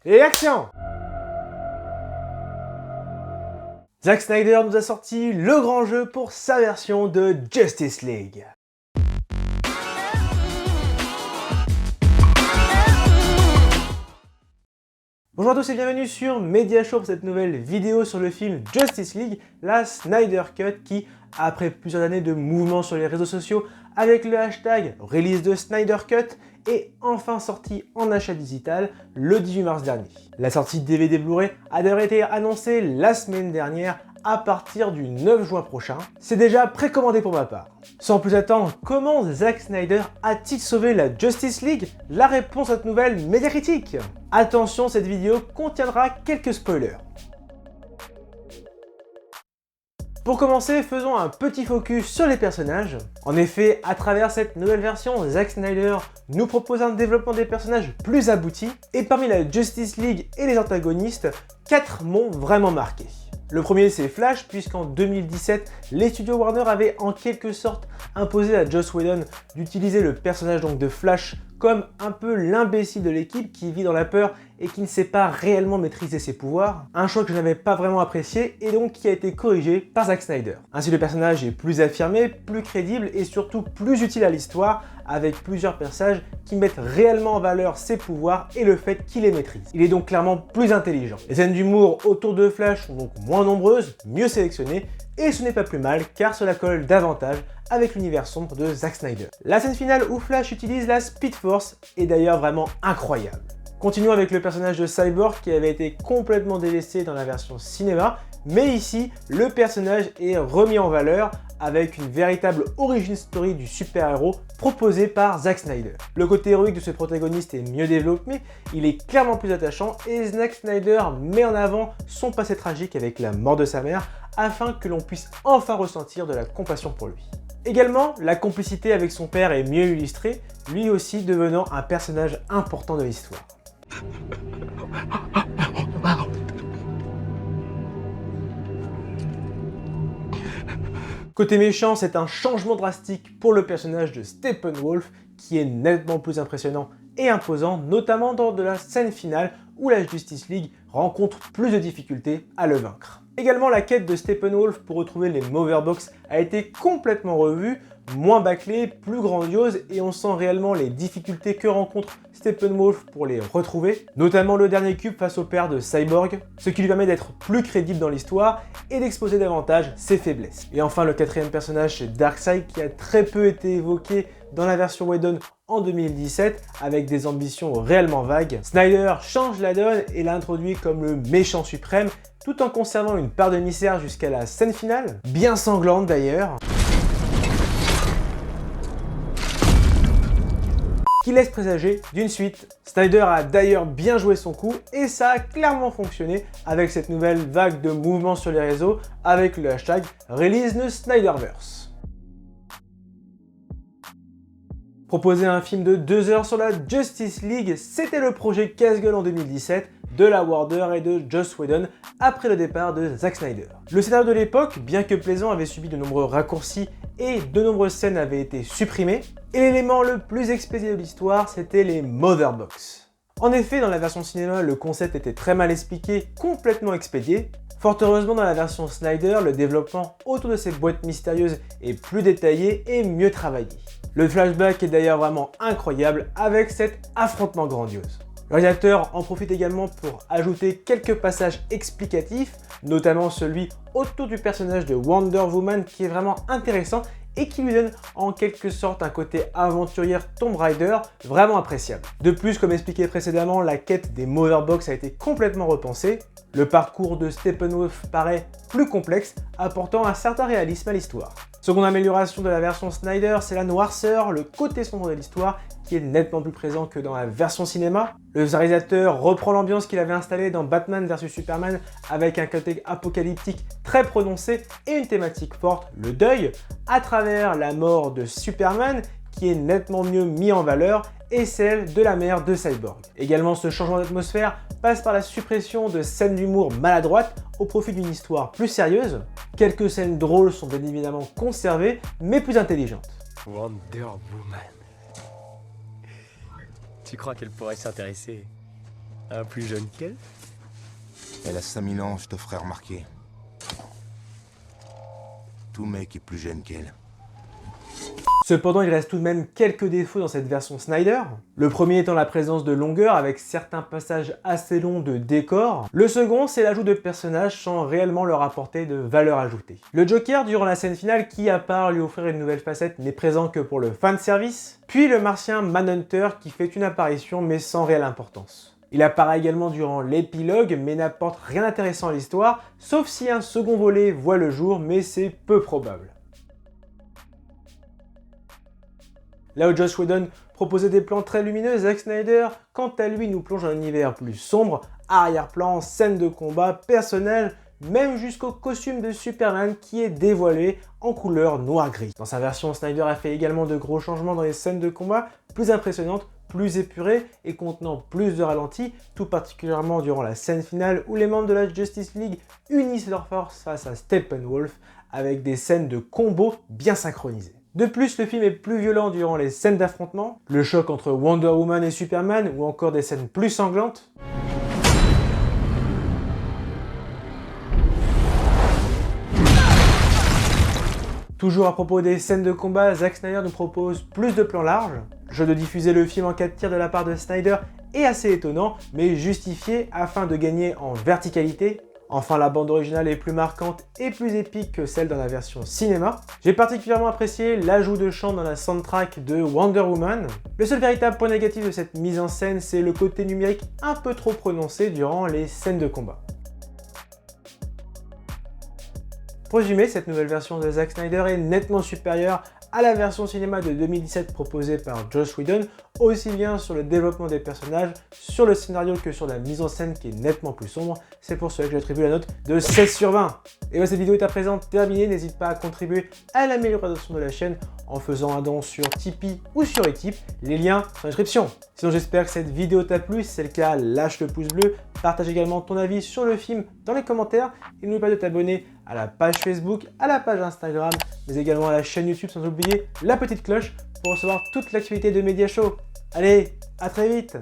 Et action! Zack Snyder nous a sorti le grand jeu pour sa version de Justice League. Bonjour à tous et bienvenue sur Media Show pour cette nouvelle vidéo sur le film Justice League, la Snyder Cut qui, après plusieurs années de mouvements sur les réseaux sociaux avec le hashtag Release de Snyder Cut, est enfin sorti en achat digital le 18 mars dernier. La sortie DVD Blu-ray a d'ailleurs été annoncée la semaine dernière à partir du 9 juin prochain. C'est déjà précommandé pour ma part. Sans plus attendre, comment Zack Snyder a-t-il sauvé la Justice League? La réponse à cette nouvelle médiacritique. Attention, cette vidéo contiendra quelques spoilers. Pour commencer, faisons un petit focus sur les personnages. En effet, à travers cette nouvelle version, Zack Snyder nous propose un développement des personnages plus abouti, et parmi la Justice League et les antagonistes, 4 m'ont vraiment marqué. Le premier, c'est Flash, puisqu'en 2017, les studios Warner avaient en quelque sorte imposé à Joss Whedon d'utiliser le personnage de Flash comme un peu l'imbécile de l'équipe qui vit dans la peur et qui ne sait pas réellement maîtriser ses pouvoirs. Un choix que je n'avais pas vraiment apprécié et donc qui a été corrigé par Zack Snyder. Ainsi, le personnage est plus affirmé, plus crédible et surtout plus utile à l'histoire, avec plusieurs personnages qui mettent réellement en valeur ses pouvoirs et le fait qu'il les maîtrise. Il est donc clairement plus intelligent. Les scènes d'humour autour de Flash sont donc moins nombreuses, mieux sélectionnées, et ce n'est pas plus mal car cela colle davantage avec l'univers sombre de Zack Snyder. La scène finale où Flash utilise la Speed Force est d'ailleurs vraiment incroyable. Continuons avec le personnage de Cyborg qui avait été complètement délaissé dans la version cinéma, mais ici, le personnage est remis en valeur avec une véritable origin story du super-héros proposé par Zack Snyder. Le côté héroïque de ce protagoniste est mieux développé, il est clairement plus attachant et Zack Snyder met en avant son passé tragique avec la mort de sa mère afin que l'on puisse enfin ressentir de la compassion pour lui. Également, la complicité avec son père est mieux illustrée, lui aussi devenant un personnage important de l'histoire. Côté méchant, c'est un changement drastique pour le personnage de Steppenwolf qui est nettement plus impressionnant et imposant, notamment lors de la scène finale où la Justice League rencontre plus de difficultés à le vaincre. Également, la quête de Steppenwolf pour retrouver les Moverbox a été complètement revue, moins bâclée, plus grandiose et on sent réellement les difficultés que rencontre Steppenwolf pour les retrouver, notamment le dernier cube face au père de Cyborg, ce qui lui permet d'être plus crédible dans l'histoire et d'exposer davantage ses faiblesses. Et enfin, le quatrième personnage, c'est Darkseid qui a très peu été évoqué dans la version Whedon en 2017 avec des ambitions réellement vagues. Snyder change la donne et l'introduit comme le méchant suprême tout en conservant une part de mystère jusqu'à la scène finale, bien sanglante d'ailleurs, qui laisse présager d'une suite. Snyder a d'ailleurs bien joué son coup et ça a clairement fonctionné avec cette nouvelle vague de mouvements sur les réseaux avec le hashtag Release the Snyderverse. Proposer un film de 2 heures sur la Justice League, c'était le projet casse-gueule en 2017 de la Warner et de Joss Whedon après le départ de Zack Snyder. Le scénario de l'époque, bien que plaisant, avait subi de nombreux raccourcis et de nombreuses scènes avaient été supprimées. Et l'élément le plus expédié de l'histoire, c'était les Motherbox. En effet, dans la version cinéma, le concept était très mal expliqué, complètement expédié. Fort heureusement, dans la version Snyder, le développement autour de ces boîtes mystérieuses est plus détaillé et mieux travaillé. Le flashback est d'ailleurs vraiment incroyable avec cet affrontement grandiose. Le réalisateur en profite également pour ajouter quelques passages explicatifs, notamment celui autour du personnage de Wonder Woman qui est vraiment intéressant et qui lui donne en quelque sorte un côté aventurière Tomb Raider vraiment appréciable. De plus, comme expliqué précédemment, la quête des Motherbox a été complètement repensée. Le parcours de Steppenwolf paraît plus complexe, apportant un certain réalisme à l'histoire. Seconde amélioration de la version Snyder, c'est la noirceur, le côté sombre de l'histoire qui est nettement plus présent que dans la version cinéma. Le réalisateur reprend l'ambiance qu'il avait installée dans Batman vs Superman avec un côté apocalyptique très prononcé et une thématique forte, le deuil, à travers la mort de Superman qui est nettement mieux mis en valeur et celle de la mère de Cyborg. Également, ce changement d'atmosphère passe par la suppression de scènes d'humour maladroites au profit d'une histoire plus sérieuse. Quelques scènes drôles sont bien évidemment conservées, mais plus intelligentes. Wonder Woman. Tu crois qu'elle pourrait s'intéresser Plus jeune qu'elle? Elle a 5000 ans, je te ferai remarquer. Tout mec est plus jeune qu'elle. Cependant, il reste tout de même quelques défauts dans cette version Snyder. Le premier étant la présence de longueur avec certains passages assez longs de décor. Le second, c'est l'ajout de personnages sans réellement leur apporter de valeur ajoutée. Le Joker durant la scène finale qui, à part lui offrir une nouvelle facette, n'est présent que pour le fanservice. Puis le martien Manhunter qui fait une apparition mais sans réelle importance. Il apparaît également durant l'épilogue mais n'apporte rien d'intéressant à l'histoire, sauf si un second volet voit le jour, mais c'est peu probable. Là où Joss Whedon proposait des plans très lumineux, Zack Snyder, quant à lui, nous plonge dans un univers plus sombre, arrière-plan, scènes de combat, personnages, même jusqu'au costume de Superman qui est dévoilé en couleur noir-gris. Dans sa version, Snyder a fait également de gros changements dans les scènes de combat, plus impressionnantes, plus épurées et contenant plus de ralentis, tout particulièrement durant la scène finale où les membres de la Justice League unissent leurs forces face à Steppenwolf avec des scènes de combo bien synchronisées. De plus, le film est plus violent durant les scènes d'affrontement, le choc entre Wonder Woman et Superman ou encore des scènes plus sanglantes. Toujours à propos des scènes de combat, Zack Snyder nous propose plus de plans larges. Le jeu de diffuser le film en 4 tiers de la part de Snyder est assez étonnant, mais justifié afin de gagner en verticalité. Enfin, la bande originale est plus marquante et plus épique que celle dans la version cinéma. J'ai particulièrement apprécié l'ajout de chant dans la soundtrack de Wonder Woman. Le seul véritable point négatif de cette mise en scène, c'est le côté numérique un peu trop prononcé durant les scènes de combat. Pour résumer, cette nouvelle version de Zack Snyder est nettement supérieure à la version cinéma de 2017 proposée par Joss Whedon, aussi bien sur le développement des personnages, sur le scénario que sur la mise en scène qui est nettement plus sombre. C'est pour cela que j'attribue la note de 16 sur 20. Et ouais, cette vidéo est à présent terminée, n'hésite pas à contribuer à l'amélioration de la chaîne en faisant un don sur Tipeee ou sur Utip, les liens sont en description. Sinon j'espère que cette vidéo t'a plu, si c'est le cas, lâche le pouce bleu, partage également ton avis sur le film dans les commentaires et n'oublie pas de t'abonner à la page Facebook, à la page Instagram, mais également à la chaîne YouTube sans oublier la petite cloche pour recevoir toute l'actualité de Media Show. Allez, à très vite!